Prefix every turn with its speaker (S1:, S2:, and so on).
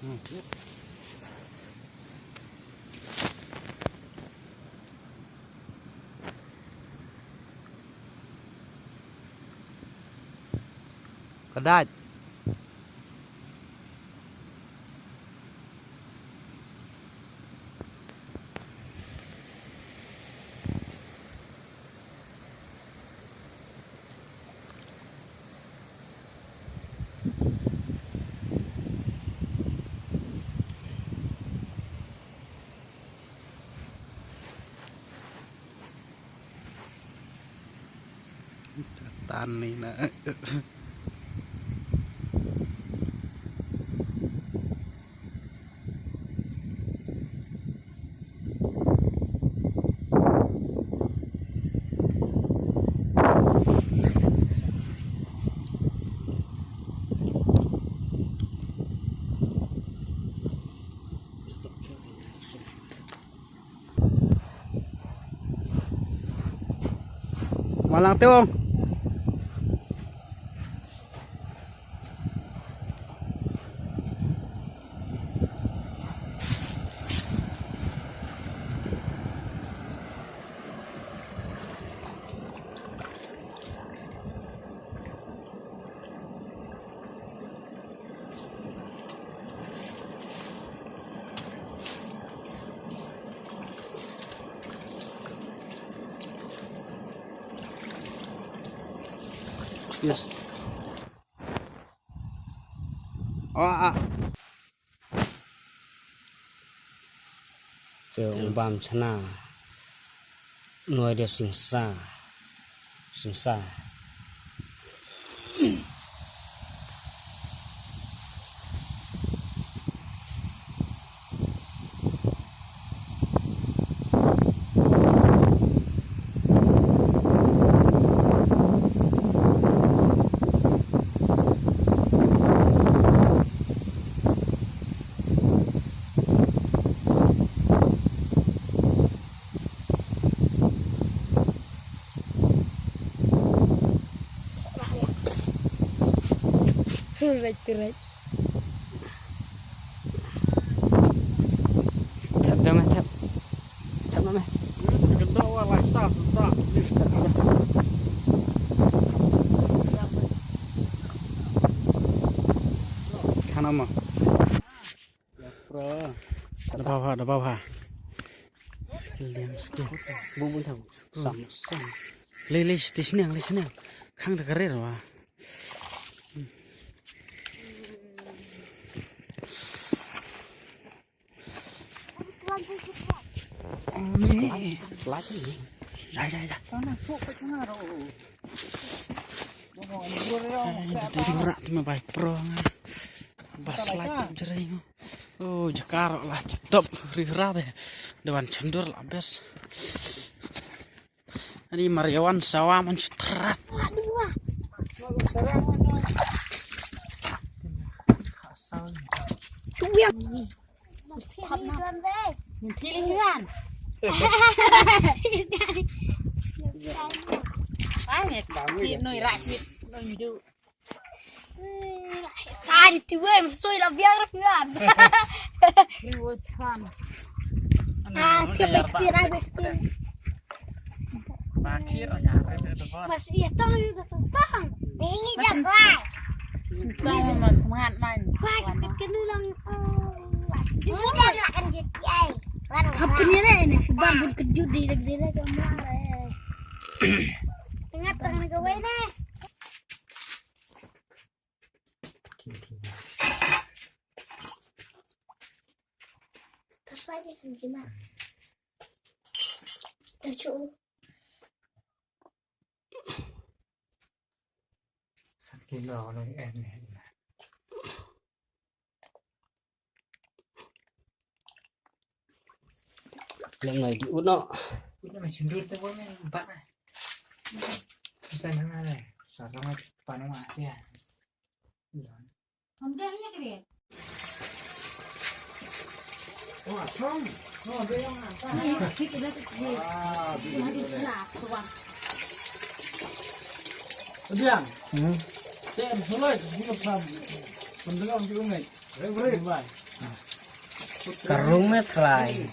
S1: ก็ได้ตันนี่นะมาลังเตี้ยงyes อ๋อเจอบามชนะหน่วยเดียวสิงสาright thấp đâu mày thấp lắm mày cái đâu lại tao khăn không mà ada apa skill bubun tahu sam lilis di sini kang de karir wah ini lagi ya dari berak cuma baik pro bas lagi jering oh jakar lah tetap rirat ya dewan cendur lah bes ini Mariawan sawah mencerat
S2: pilihan banyak noi rakit noi hidup
S3: tadi tuh masuk lah biar biar
S2: reward fun
S3: tiap kira
S1: akhir ya
S3: mas iya tahu udah tahu ini jagoan
S2: tahu mas semangat main
S3: kenulang ini dah akan jadi apa ini bambun kejut di negeri kemarin ingat tangan gue nih terus aja kejimat tercukup
S1: sakit loh ini lần này đi út nó mà chừng đứt tới với mình bạn này susah nang này sao nó panong mati ya
S2: không đây nhá cái gì
S1: wah không nó ada yang
S2: ini kita dah ini hadis lah tuan
S1: Diang ten sulai hidup sam mendengar di umai baik
S4: Karung में fly.